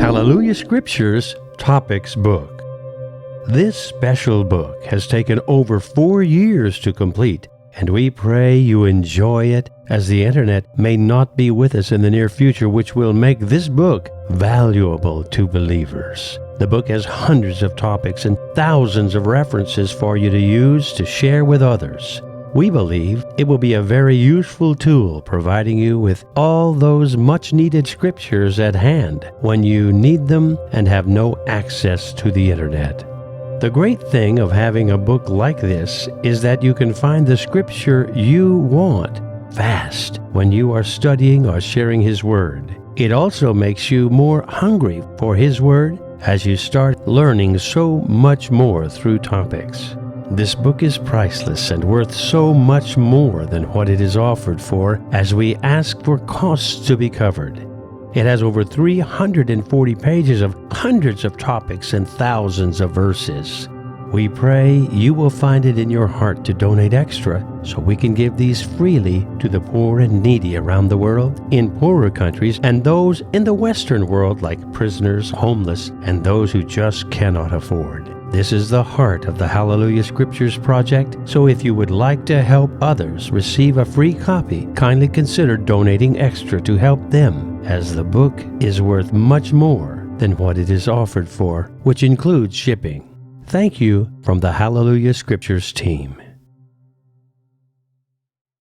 HalleluYah Scriptures Topics Book. This special book has taken over 4 years to complete, and we pray you enjoy it, as the internet may not be with us in the near future, which will make this book valuable to believers. The book has hundreds of topics and thousands of references for you to use to share with others. We believe it will be a very useful tool, providing you with all those much-needed scriptures at hand when you need them and have no access to the internet. The great thing of having a book like this is that you can find the scripture you want fast when you are studying or sharing His Word. It also makes you more hungry for His Word as you start learning so much more through topics. This book is priceless and worth so much more than what it is offered for, as we ask for costs to be covered. It has over 340 pages of hundreds of topics and thousands of verses. We pray you will find it in your heart to donate extra so we can give these freely to the poor and needy around the world, in poorer countries, and those in the Western world like prisoners, homeless, and those who just cannot afford. This is the heart of the HalleluYah Scriptures Project, so if you would like to help others receive a free copy, kindly consider donating extra to help them, as the book is worth much more than what it is offered for, which includes shipping. Thank you from the HalleluYah Scriptures team.